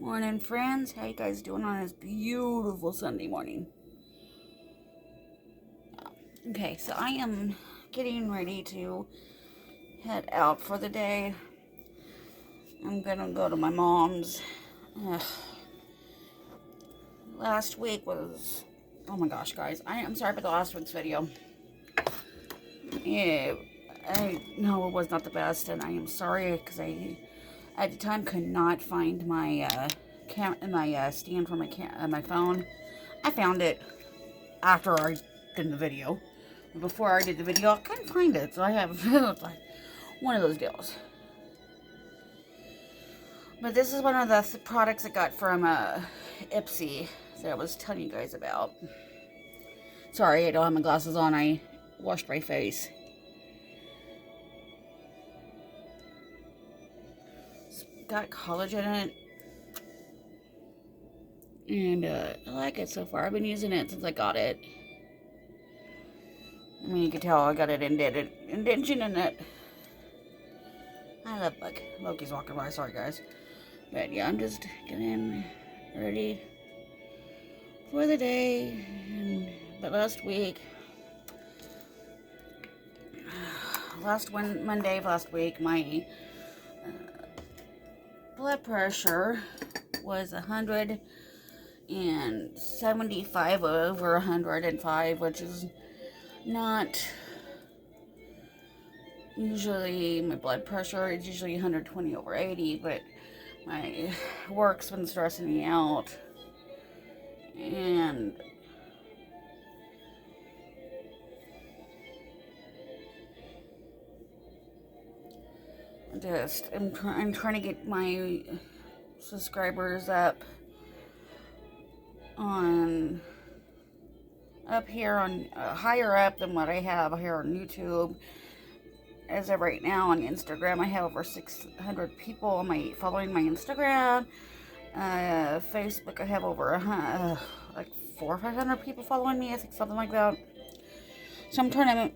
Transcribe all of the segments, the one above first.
Morning, friends. How you guys doing on this beautiful Sunday morning? Okay, so I am getting ready to head out for the day. I'm gonna go to my mom's. Ugh. Last week was, oh my gosh, guys. I'm sorry about the last week's video. Yeah, I know it was not the best, and I am sorry because I, at the time, could not find my stand for my phone. I found it after I did the video. Before I did the video, I couldn't find it, so I have like one of those deals. But this is one of the products I got from Ipsy that I was telling you guys about. Sorry, I don't have my glasses on. I washed my face. It's got collagen in it. And I like it so far. I've been using it since I got it. I mean, you can tell I got it indention in it. I love Bug. Loki's walking by. Sorry, guys. But yeah, I'm just getting ready for the day. But last week, Monday of last week, my blood pressure was 175 over 105, which is not usually my blood pressure. It's usually 120 over 80, but my work's been stressing me out, and I'm trying to get my subscribers up here on higher up than what I have here on YouTube. As of right now on Instagram, I have over 600 people following my Instagram. Facebook, I have over like 400 or 500 people following me. I think something like that. So I'm trying to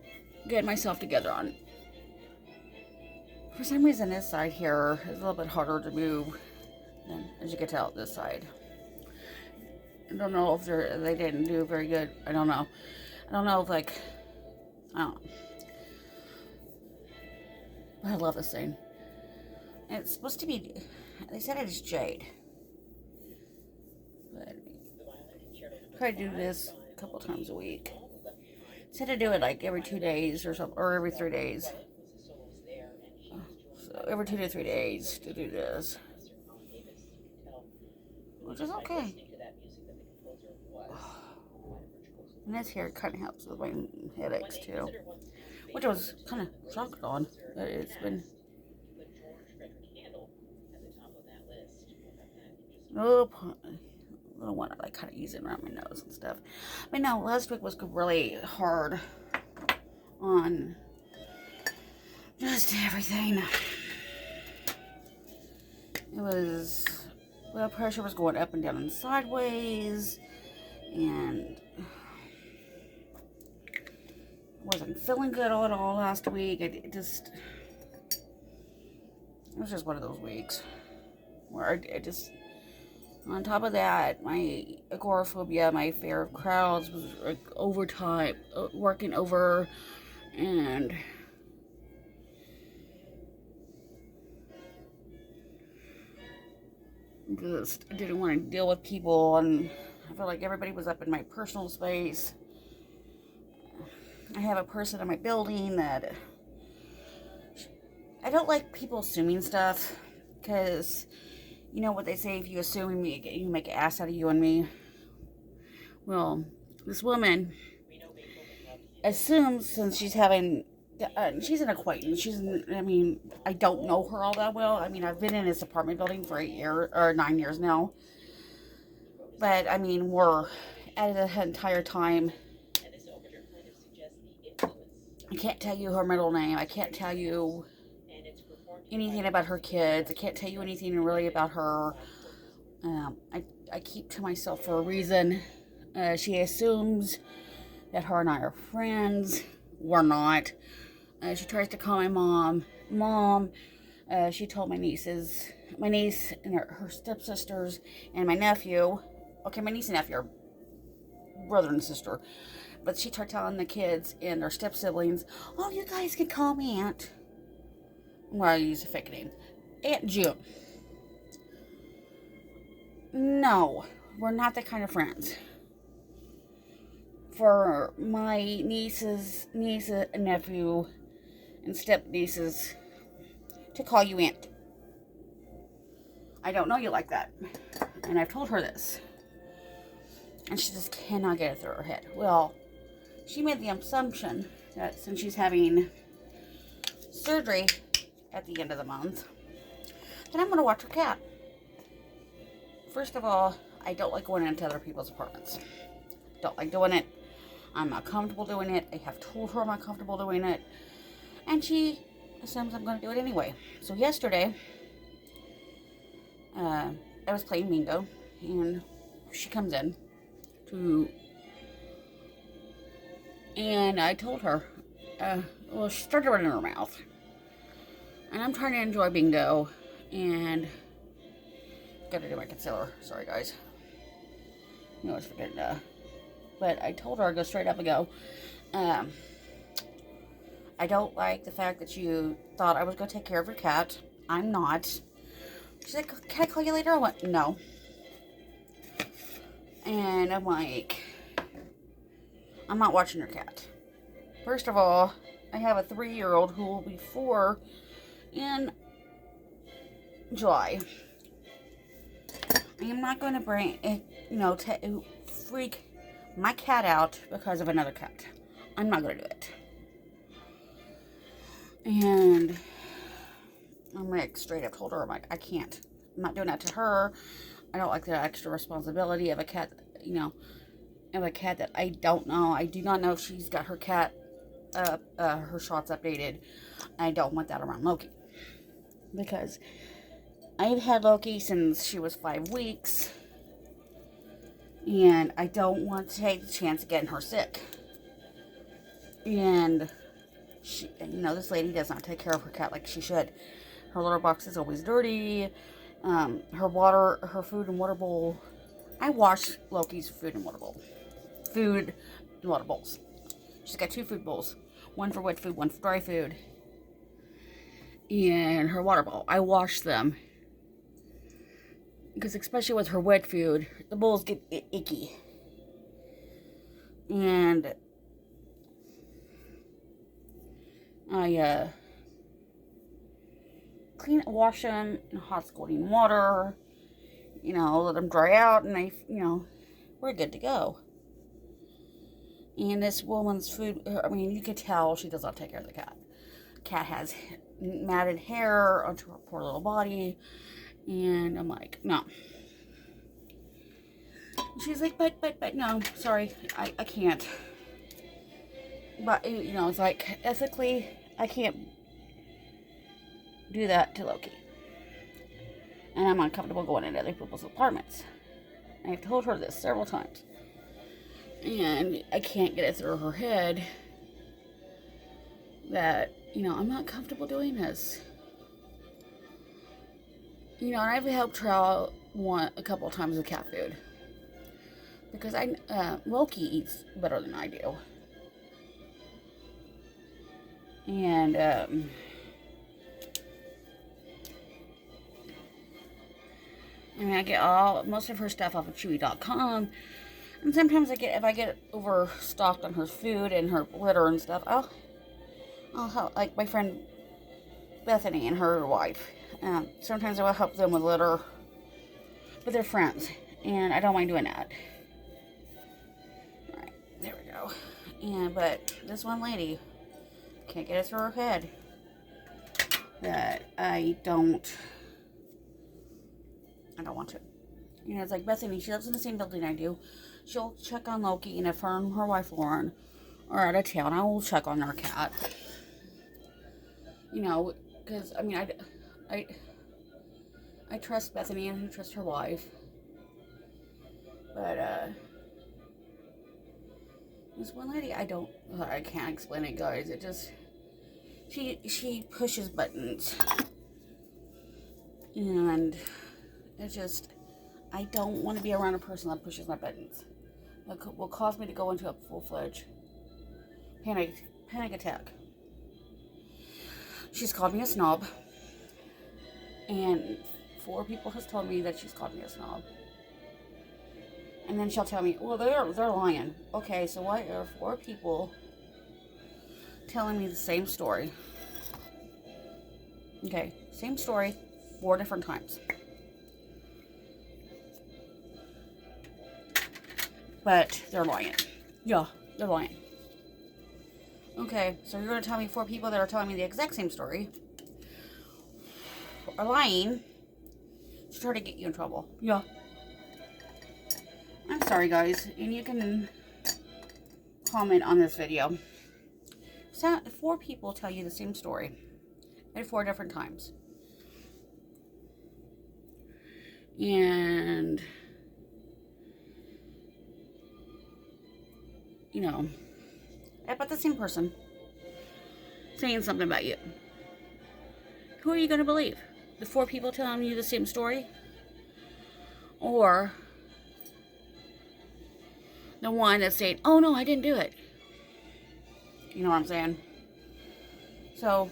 get myself together on. For some reason, this side here is a little bit harder to move than, as you can tell, this side. I don't know if they didn't do very good. I don't know. I don't know if I don't know. I love this thing. It's supposed to be, they said it is jade. But I try to do this a couple times a week. Said to do it like every 2 days or something, or every 3 days. So every 2 to 3 days to do this, which is okay. And this here kind of helps with my headaches too, which I was kind of shocked on. But it's been little one I like kind of using around my nose and stuff. But no, last week was really hard on just everything. It was, blood pressure was going up and down and sideways, and wasn't feeling good at all last week. It was just one of those weeks where I just, on top of that, my agoraphobia, my fear of crowds was like overtime, working over, and just didn't want to deal with people, and I felt like everybody was up in my personal space. I have a person in my building that I don't like people assuming stuff, because you know what they say, if you assume me, you make an ass out of you and me. Well, this woman assumes, since she's an acquaintance. I don't know her all that well. I mean, I've been in this apartment building for 9 years now. But, I mean, we're at the entire time. I can't tell you her middle name. I can't tell you anything about her kids. I can't tell you anything really about her. I keep to myself for a reason. She assumes that her and I are friends. We're not. She tries to call my mom. Mom, She told my niece and her stepsisters and my nephew. Okay, my niece and nephew are brother and sister. But she tried telling the kids and their step siblings, oh, you guys can call me Aunt. Well, I use a fake name. Aunt June. No, we're not that kind of friends. For my niece and nephew and step nieces to call you Aunt. I don't know you like that. And I've told her this. And she just cannot get it through her head. Well, she made the assumption that since she's having surgery at the end of the month, then I'm going to watch her cat. First of all, I don't like going into other people's apartments. Don't like doing it. I'm not comfortable doing it. I have told her I'm not comfortable doing it. And she assumes I'm going to do it anyway. So yesterday, I was playing bingo, and she comes in and I told her, well, she started running her mouth. And I'm trying to enjoy bingo, and gotta do my concealer. Sorry, guys. I was forgetting but I told her I'd go straight up and go, I don't like the fact that you thought I was going to take care of your cat. I'm not. She's like, can I call you later? I went, no. And I'm like, I'm not watching your cat. First of all, I have a 3-year-old who will be 4 in July. I am not going to bring, freak my cat out because of another cat. I'm not going to do it. And I'm like, straight up told her, I'm like, I can't. I'm not doing that to her. I don't like the extra responsibility of a cat, of a cat that I don't know. I do not know if she's got her cat, her shots updated. I don't want that around Loki. Because I've had Loki since she was 5 weeks. And I don't want to take the chance of getting her sick. And she, this lady does not take care of her cat like she should. Her litter box is always dirty. Her food and water bowl. I wash Loki's food and water bowl. Food and water bowls. She's got 2 food bowls. One for wet food, one for dry food. And her water bowl. I wash them. Because especially with her wet food, the bowls get icky. And I wash them in hot scalding water. Let them dry out, and we're good to go. And this woman's food, you could tell she does not take care of the cat. Cat has matted hair onto her poor little body. And I'm like, no. She's like, but no, sorry, I can't. But, it's like, ethically, I can't do that to Loki. And I'm uncomfortable going into other people's apartments. And I've told her this several times. And I can't get it through her head that, I'm not comfortable doing this. And I've helped her out a couple of times with cat food. Because Loki eats better than I do. And, I get most of her stuff off of Chewy.com. And sometimes if I get overstocked on her food and her litter and stuff, I'll help, like my friend Bethany and her wife. Sometimes I will help them with litter, but they're friends, and I don't mind doing that. Alright, there we go. But this one lady can't get it through her head that I don't want to. It's like Bethany, she lives in the same building I do. She'll check on Loki, and if her and her wife Lauren are out of town, I will check on our cat. Because, I trust Bethany and I trust her wife. But, this one lady, I can't explain it, guys. It just, she pushes buttons. And it's just, I don't want to be around a person that pushes my buttons. That will cause me to go into a full-fledged panic attack. She's called me a snob. And 4 people has told me that she's called me a snob. And then she'll tell me, well, they're lying. Okay, so why are 4 people telling me the same story? Okay, same story, 4 different times. But they're lying. Yeah, they're lying. Okay, so you're going to tell me 4 people that are telling me the exact same story are lying to try to get you in trouble. Yeah. I'm sorry, guys, and you can comment on this video. So 4 people tell you the same story at 4 different times. And, you know, about the same person saying something about you. Who are you going to believe? The 4 people telling you the same story? Or the one that's saying, oh no, I didn't do it. You know what I'm saying? So,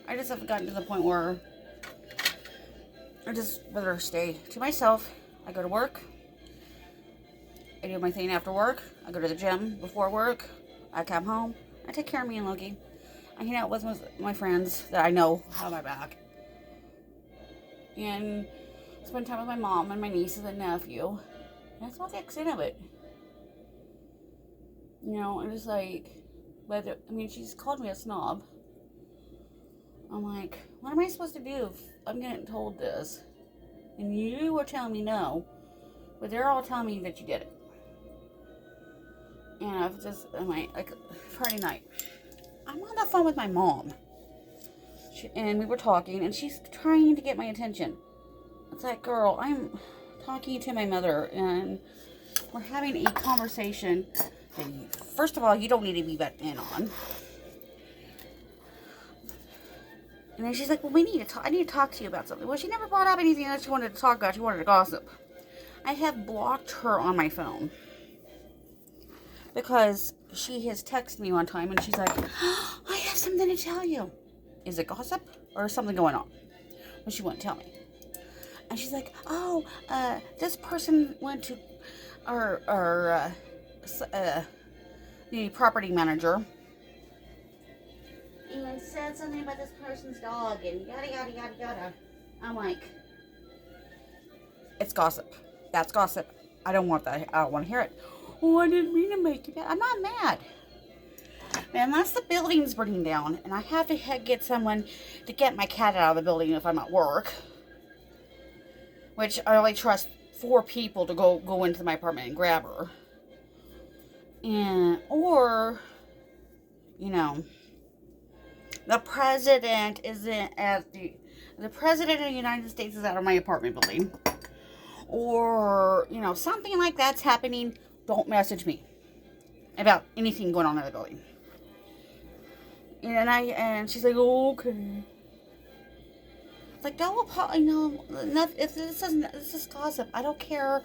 I just have gotten to the point where I just rather stay to myself. I go to work. I do my thing after work. I go to the gym before work. I come home. I take care of me and Loki. I hang out with my friends that I know have my back. And spend time with my mom and my nieces and nephew. And that's not the extent of it. You know, I'm just like, she's called me a snob. I'm like, what am I supposed to do if I'm getting told this? And you were telling me no, but they're all telling me that you did it. And I'm like Friday night, I'm on the phone with my mom. And we were talking, and she's trying to get my attention. It's like, girl, I'm talking to my mother, and we're having a conversation that first of all, you don't need to be butting in on. And then she's like, well, I need to talk to you about something. Well, she never brought up anything that she wanted to talk about. She wanted to gossip. I have blocked her on my phone. Because she has texted me one time, and she's like, oh, I have something to tell you. Is it gossip or is something going on? Well, she wouldn't tell me. And she's like, oh, this person went to the property manager and said something about this person's dog and yada, yada, yada, yada. I'm like, it's gossip. That's gossip. I don't want that. I don't want to hear it. Oh, I didn't mean to make you mad. I'm not mad. Man, unless the building's burning down and I have to get someone to get my cat out of the building if I'm at work, which I only trust 4 people to go into my apartment and grab her. Or, you know, the president isn't at the president of the United States is out of my apartment building. Or, you know, something like that's happening. Don't message me about anything going on in the building. And she's like, oh, okay. It's like, don't, you know, if this is gossip. I don't care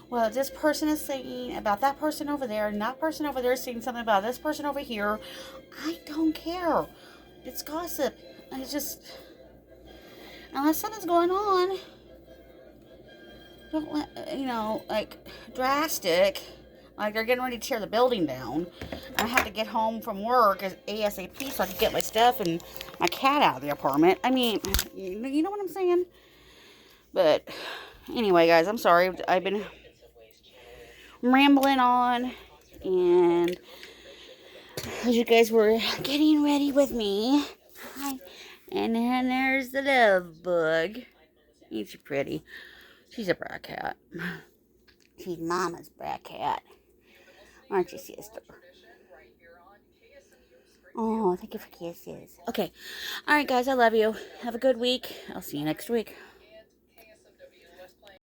what this person is saying about that person over there, and that person over there is saying something about this person over here. I don't care. It's gossip. And it's just, unless something's going on, don't let, you know, like, drastic. Like, they're getting ready to tear the building down. I have to get home from work ASAP so I can get my stuff and my cat out of the apartment. I mean, you know what I'm saying? But, anyway, guys, I'm sorry. I've been rambling on. And as you guys were getting ready with me. Hi. And then there's the love bug. Ain't she pretty? She's a brat cat. She's Mama's brat cat. Aren't you, sister? Oh, thank you for kisses. Okay. Alright, guys, I love you. Have a good week. I'll see you next week.